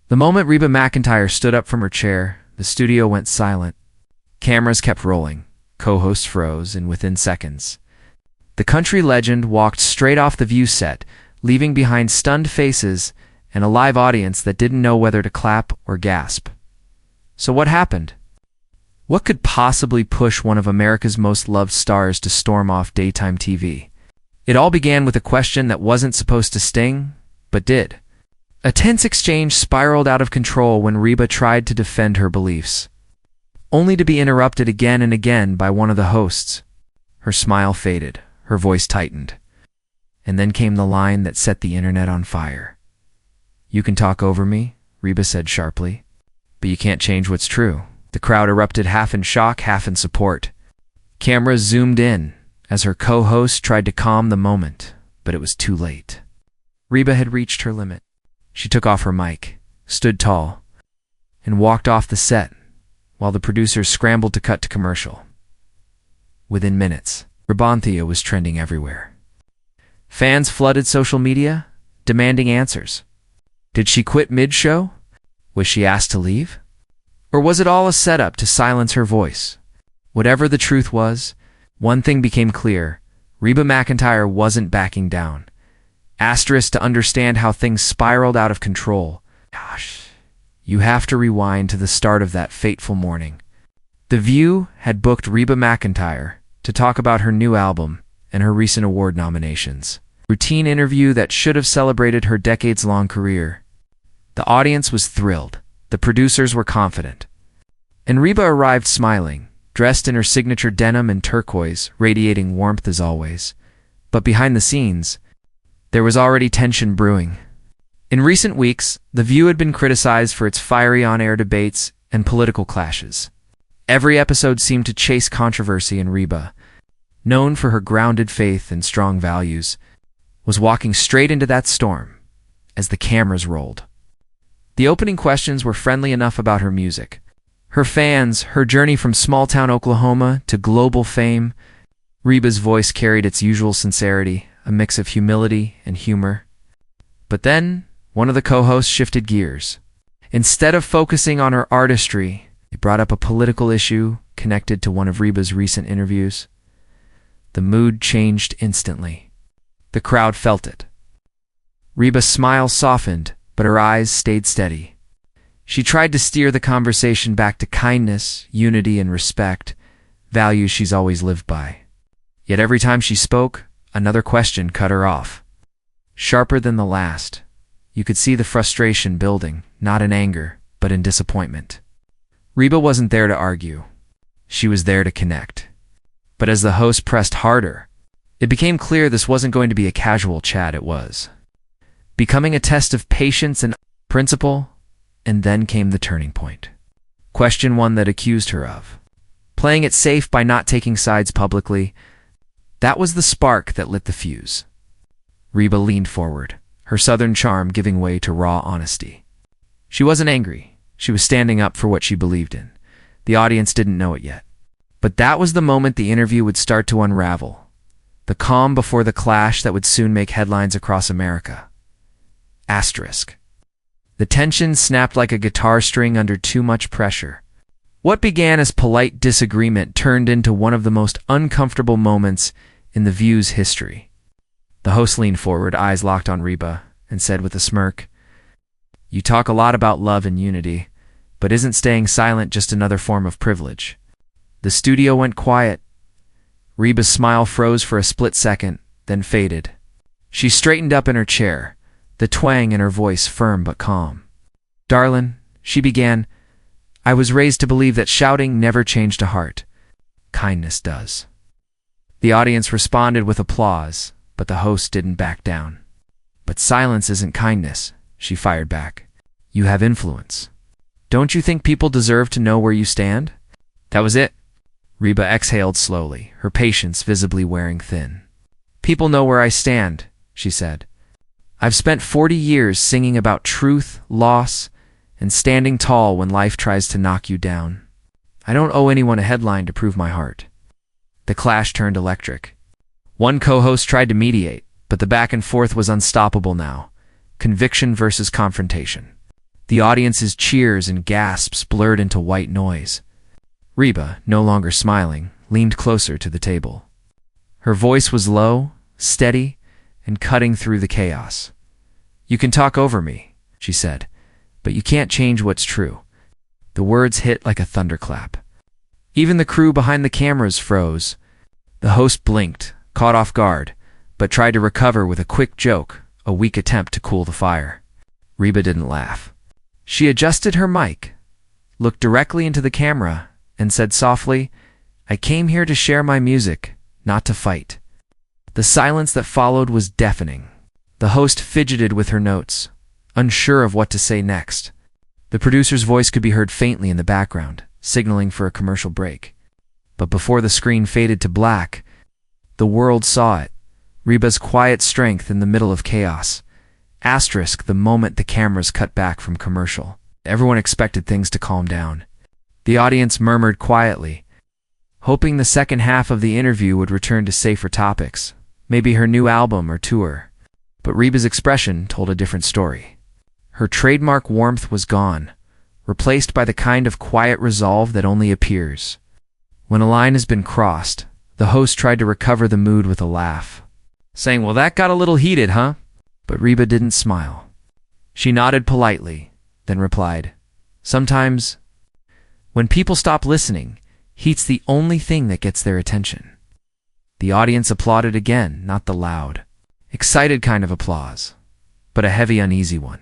The moment Reba McEntire stood up from her chair, the studio went silent. Cameras kept rolling, co-hosts froze, and within seconds, the country legend walked straight off the View set, leaving behind stunned faces and a live audience that didn't know whether to clap or gasp. So what happened? What could possibly push one of America's most loved stars to storm off daytime TV? It all began with a question that wasn't supposed to sting, but did. A tense exchange spiraled out of control when Reba tried to defend her beliefs, only to be interrupted again and again by one of the hosts. Her smile faded, her voice tightened, and then came the line that set the internet on fire. "You can talk over me," Reba said sharply, "but you can't change what's true." The crowd erupted, half in shock, half in support. Cameras zoomed in as her co-host tried to calm the moment, but it was too late. Reba had reached her limit. She took off her mic, stood tall, and walked off the set while the producers scrambled to cut to commercial. Within minutes, Reba McEntire was trending everywhere. Fans flooded social media, demanding answers. Did she quit mid-show? Was she asked to leave? Or was it all a setup to silence her voice? Whatever the truth was, one thing became clear: Reba McEntire wasn't backing down. Asterisk to understand how things spiraled out of control. Gosh, you have to rewind to the start of that fateful morning. The View had booked Reba McEntire to talk about her new album and her recent award nominations. Routine interview that should have celebrated her decades-long career. The audience was thrilled. The producers were confident. And Reba arrived smiling, dressed in her signature denim and turquoise, radiating warmth as always. But behind the scenes, there was already tension brewing. In recent weeks, The View had been criticized for its fiery on-air debates and political clashes. Every episode seemed to chase controversy, and Reba, known for her grounded faith and strong values, was walking straight into that storm as the cameras rolled. The opening questions were friendly enough about her music, her fans, her journey from small-town Oklahoma to global fame. Reba's voice carried its usual sincerity, a mix of humility and humor. But then, one of the co-hosts shifted gears. Instead of focusing on her artistry, he brought up a political issue connected to one of Reba's recent interviews. The mood changed instantly. The crowd felt it. Reba's smile softened, but her eyes stayed steady. She tried to steer the conversation back to kindness, unity, and respect, values she's always lived by. Yet every time she spoke, another question cut her off. Sharper than the last, you could see the frustration building, not in anger, but in disappointment. Reba wasn't there to argue. She was there to connect. But as the host pressed harder, it became clear this wasn't going to be a casual chat. It was becoming a test of patience and principle. And then came the turning point. Question one that accused her of playing it safe by not taking sides publicly. That was the spark that lit the fuse. Reba leaned forward, her southern charm giving way to raw honesty. She wasn't angry. She was standing up for what she believed in. The audience didn't know it yet. But that was the moment the interview would start to unravel. The calm before the clash that would soon make headlines across America. Asterisk. The tension snapped like a guitar string under too much pressure. What began as polite disagreement turned into one of the most uncomfortable moments in The View's history. The host leaned forward, eyes locked on Reba, and said with a smirk, "You talk a lot about love and unity, but isn't staying silent just another form of privilege?" The studio went quiet. Reba's smile froze for a split second, then faded. She straightened up in her chair, the twang in her voice firm but calm. "Darlin'," she began, "I was raised to believe that shouting never changed a heart. Kindness does." The audience responded with applause, but the host didn't back down. "But silence isn't kindness," she fired back. "You have influence. Don't you think people deserve to know where you stand?" That was it. Reba exhaled slowly, her patience visibly wearing thin. "People know where I stand," she said. "I've spent 40 years singing about truth, loss, and standing tall when life tries to knock you down. I don't owe anyone a headline to prove my heart." The clash turned electric. One co-host tried to mediate, but the back and forth was unstoppable now. Conviction versus confrontation. The audience's cheers and gasps blurred into white noise. Reba, no longer smiling, leaned closer to the table. Her voice was low, steady, and cutting through the chaos. "You can talk over me," she said, "but you can't change what's true." The words hit like a thunderclap. Even the crew behind the cameras froze. The host blinked, caught off guard, but tried to recover with a quick joke, a weak attempt to cool the fire. Reba didn't laugh. She adjusted her mic, looked directly into the camera, and said softly, "I came here to share my music, not to fight." The silence that followed was deafening. The host fidgeted with her notes, unsure of what to say next. The producer's voice could be heard faintly in the background, signaling for a commercial break. But before the screen faded to black, the world saw it. Reba's quiet strength in the middle of chaos. Asterisk the moment the cameras cut back from commercial. Everyone expected things to calm down. The audience murmured quietly, hoping the second half of the interview would return to safer topics, maybe her new album or tour. But Reba's expression told a different story. Her trademark warmth was gone, replaced by the kind of quiet resolve that only appears when a line has been crossed. The host tried to recover the mood with a laugh, saying, "Well, that got a little heated, huh?" But Reba didn't smile. She nodded politely, then replied, "Sometimes, when people stop listening, heat's the only thing that gets their attention." The audience applauded again, not the loud, excited kind of applause, but a heavy, uneasy one.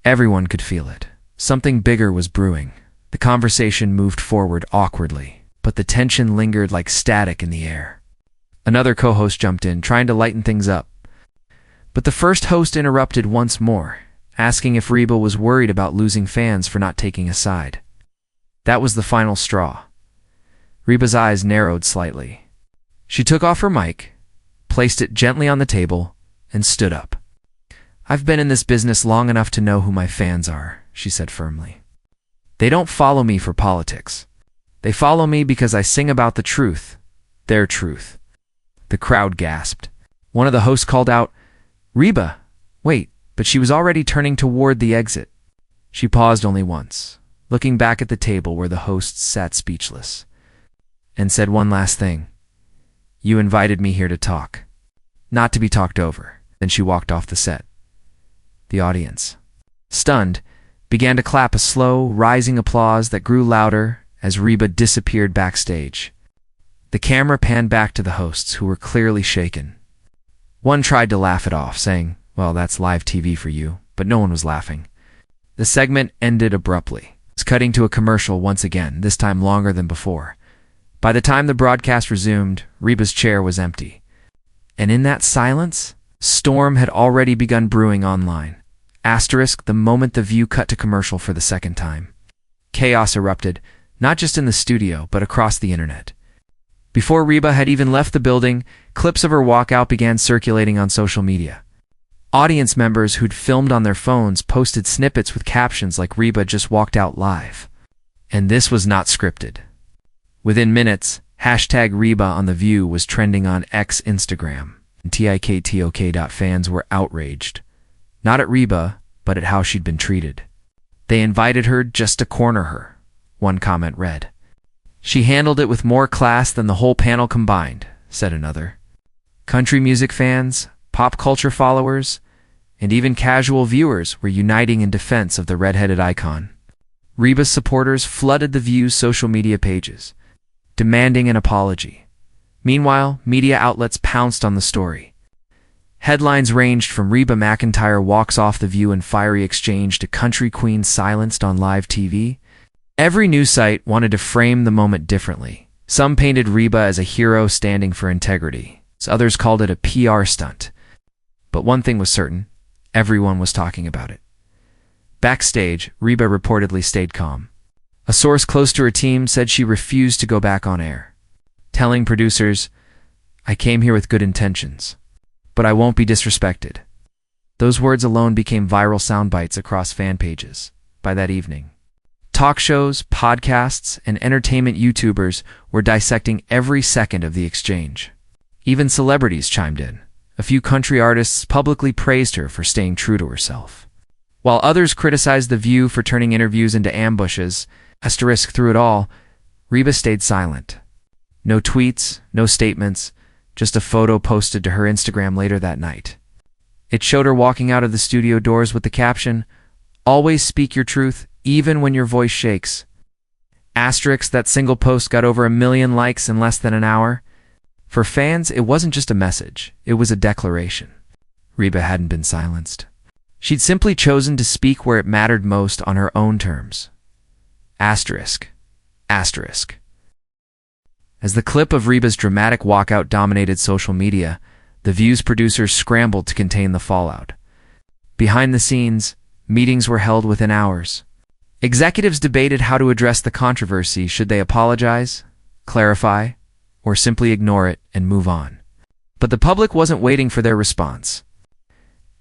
Everyone could feel it. Something bigger was brewing. The conversation moved forward awkwardly, but the tension lingered like static in the air. Another co-host jumped in, trying to lighten things up. But the first host interrupted once more, asking if Reba was worried about losing fans for not taking a side. That was the final straw. Reba's eyes narrowed slightly. She took off her mic, placed it gently on the table, and stood up. "I've been in this business long enough to know who my fans are," she said firmly. "They don't follow me for politics. They follow me because I sing about the truth, their truth." The crowd gasped. One of the hosts called out, "Reba, wait," but she was already turning toward the exit. She paused only once, looking back at the table where the hosts sat speechless, and said one last thing. "You invited me here to talk, not to be talked over." Then she walked off the set. The audience, stunned, began to clap a slow, rising applause that grew louder as Reba disappeared backstage. The camera panned back to the hosts, who were clearly shaken. One tried to laugh it off, saying, "Well, that's live TV for you," but no one was laughing. The segment ended abruptly. It was cutting to a commercial once again, this time longer than before. By the time the broadcast resumed, Reba's chair was empty. And in that silence, storm had already begun brewing online. Asterisk the moment the view cut to commercial for the second time. Chaos erupted, not just in the studio, but across the internet. Before Reba had even left the building, clips of her walkout began circulating on social media. Audience members who'd filmed on their phones posted snippets with captions like "Reba just walked out live." And this was not scripted. Within minutes, #Reba on the View was trending on X Instagram. TikTok.fans were outraged, not at Reba, but at how she'd been treated. "They invited her just to corner her," one comment read. "She handled it with more class than the whole panel combined," said another. Country music fans, pop culture followers, and even casual viewers were uniting in defense of the redheaded icon. Reba's supporters flooded the View's social media pages, demanding an apology. Meanwhile, media outlets pounced on the story. Headlines ranged from "Reba McEntire walks off the View in fiery exchange" to "Country Queen silenced on live TV." Every news site wanted to frame the moment differently. Some painted Reba as a hero standing for integrity. Others called it a PR stunt. But one thing was certain, everyone was talking about it. Backstage, Reba reportedly stayed calm. A source close to her team said she refused to go back on air, telling producers, "I came here with good intentions, but I won't be disrespected." Those words alone became viral sound bites across fan pages by that evening. Talk shows, podcasts, and entertainment YouTubers were dissecting every second of the exchange. Even celebrities chimed in. A few country artists publicly praised her for staying true to herself. While others criticized The View for turning interviews into ambushes, asterisk through it all, Reba stayed silent. No tweets, no statements, just a photo posted to her Instagram later that night. It showed her walking out of the studio doors with the caption, "Always speak your truth, even when your voice shakes." Asterisk, that single post got over 1 million likes in less than an hour. For fans, it wasn't just a message, it was a declaration. Reba hadn't been silenced. She'd simply chosen to speak where it mattered most on her own terms. Asterisk. Asterisk. As the clip of Reba's dramatic walkout dominated social media, The View's producers scrambled to contain the fallout. Behind the scenes, meetings were held within hours. Executives debated how to address the controversy. Should they apologize, clarify, or simply ignore it and move on? But the public wasn't waiting for their response.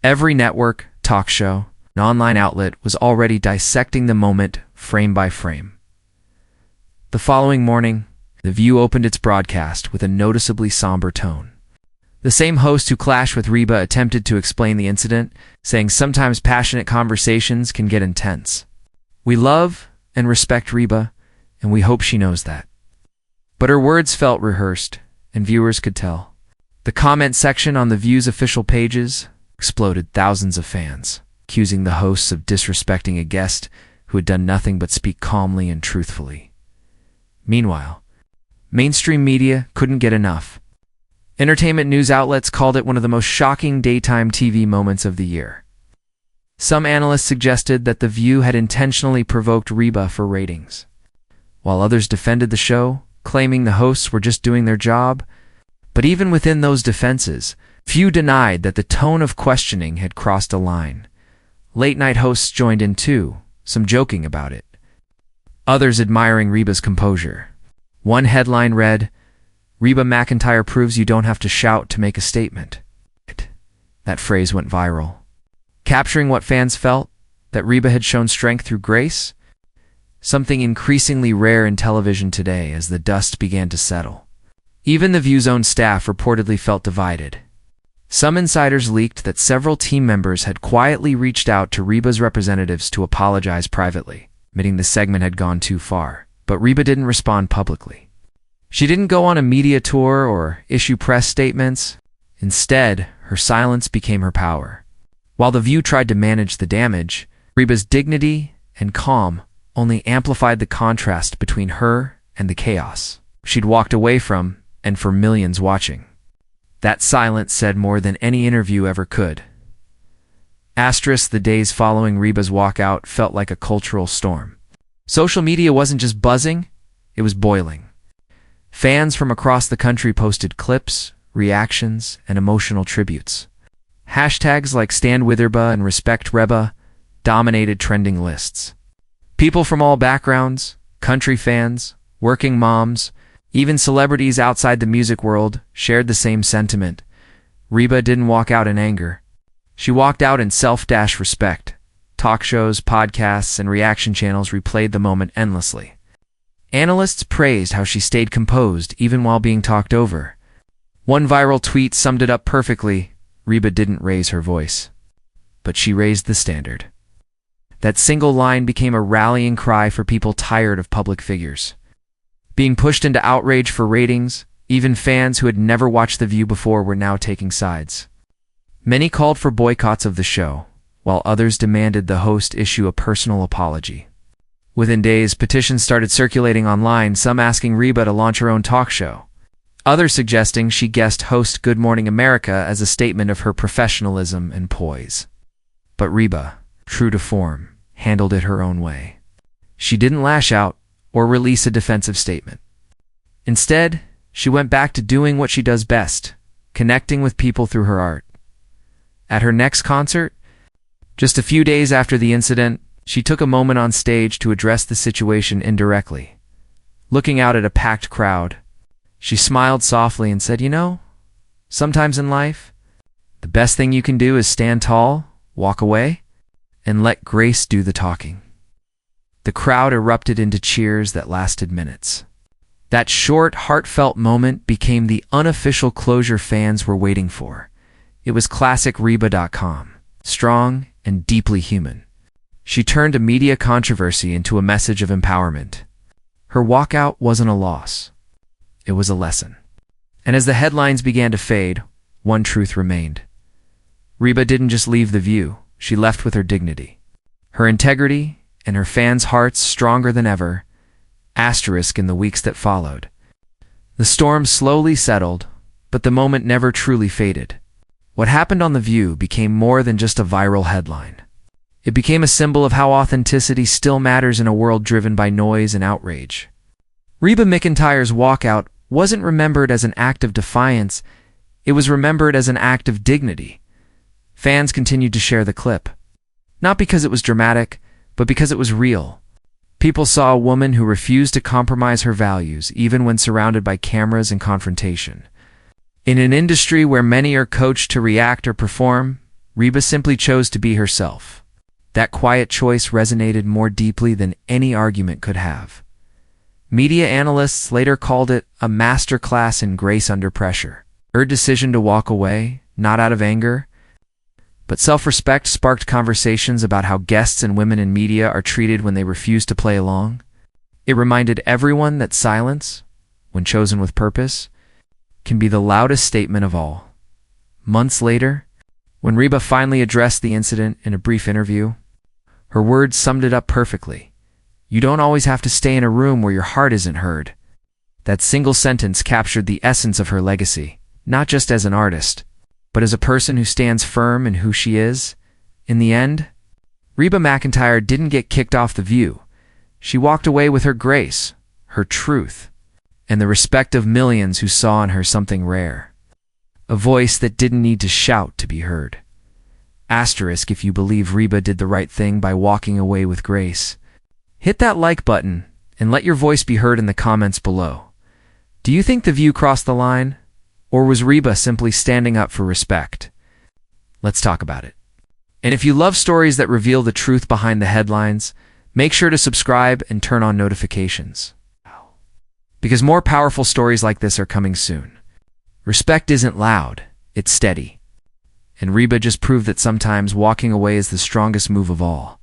Every network, talk show, and online outlet was already dissecting the moment frame by frame. The following morning, The View opened its broadcast with a noticeably somber tone. The same host who clashed with Reba attempted to explain the incident, saying sometimes passionate conversations can get intense. "We love and respect Reba, and we hope she knows that." But her words felt rehearsed, and viewers could tell. The comment section on The View's official pages exploded, thousands of fans accusing the hosts of disrespecting a guest who had done nothing but speak calmly and truthfully. Meanwhile, mainstream media couldn't get enough. Entertainment news outlets called it one of the most shocking daytime TV moments of the year. Some analysts suggested that The View had intentionally provoked Reba for ratings, while others defended the show, claiming the hosts were just doing their job. But even within those defenses, few denied that the tone of questioning had crossed a line. Late-night hosts joined in too, some joking about it, others admiring Reba's composure. One headline read, "Reba McEntire proves you don't have to shout to make a statement." That phrase went viral, capturing what fans felt, that Reba had shown strength through grace, something increasingly rare in television today as the dust began to settle. Even The View's own staff reportedly felt divided. Some insiders leaked that several team members had quietly reached out to Reba's representatives to apologize privately, admitting the segment had gone too far. But Reba didn't respond publicly. She didn't go on a media tour or issue press statements. Instead, her silence became her power. While The View tried to manage the damage, Reba's dignity and calm only amplified the contrast between her and the chaos she'd walked away from, and for millions watching. That silence said more than any interview ever could. Asterisk, the days following Reba's walkout felt like a cultural storm. Social media wasn't just buzzing, it was boiling. Fans from across the country posted clips, reactions, and emotional tributes. Hashtags like Stand With Reba and Respect Reba dominated trending lists. People from all backgrounds, country fans, working moms, even celebrities outside the music world shared the same sentiment. Reba didn't walk out in anger. She walked out in self-respect. Talk shows, podcasts, and reaction channels replayed the moment endlessly. Analysts praised how she stayed composed even while being talked over. One viral tweet summed it up perfectly: Reba didn't raise her voice, but she raised the standard. That single line became a rallying cry for people tired of public figures being pushed into outrage for ratings. Even fans who had never watched The View before were now taking sides. Many called for boycotts of the show, while others demanded the host issue a personal apology. Within days, petitions started circulating online, some asking Reba to launch her own talk show, others suggesting she guest host Good Morning America as a statement of her professionalism and poise. But Reba, true to form, handled it her own way. She didn't lash out or release a defensive statement. Instead, she went back to doing what she does best, connecting with people through her art. At her next concert, just a few days after the incident, she took a moment on stage to address the situation indirectly. Looking out at a packed crowd, she smiled softly and said, sometimes in life, the best thing you can do is stand tall, walk away, and let grace do the talking." The crowd erupted into cheers that lasted minutes. That short, heartfelt moment became the unofficial closure fans were waiting for. It was classic Reba.com, strong and deeply human. She turned a media controversy into a message of empowerment. Her walkout wasn't a loss. It was a lesson. And as the headlines began to fade, one truth remained. Reba didn't just leave The View, she left with her dignity, her integrity, and her fans' hearts stronger than ever. Asterisk in the weeks that followed. The storm slowly settled, but the moment never truly faded. What happened on The View became more than just a viral headline. It became a symbol of how authenticity still matters in a world driven by noise and outrage. Reba McEntire's walkout wasn't remembered as an act of defiance, it was remembered as an act of dignity. Fans continued to share the clip. Not because it was dramatic, but because it was real. People saw a woman who refused to compromise her values, even when surrounded by cameras and confrontation. In an industry where many are coached to react or perform, Reba simply chose to be herself. That quiet choice resonated more deeply than any argument could have. Media analysts later called it a masterclass in grace under pressure. Her decision to walk away, not out of anger, but self-respect, sparked conversations about how guests and women in media are treated when they refuse to play along. It reminded everyone that silence, when chosen with purpose, can be the loudest statement of all. Months later, when Reba finally addressed the incident in a brief interview, her words summed it up perfectly. You don't always have to stay in a room where your heart isn't heard. That single sentence captured the essence of her legacy, not just as an artist, but as a person who stands firm in who she is. In the end, Reba McEntire didn't get kicked off The View. She walked away with her grace, her truth, and the respect of millions who saw in her something rare. A voice that didn't need to shout to be heard. Asterisk if you believe Reba did the right thing by walking away with grace. Hit that like button and let your voice be heard in the comments below. Do you think The View crossed the line? Or was Reba simply standing up for respect? Let's talk about it. And if you love stories that reveal the truth behind the headlines, make sure to subscribe and turn on notifications. Because more powerful stories like this are coming soon. Respect isn't loud, it's steady. And Reba just proved that sometimes walking away is the strongest move of all.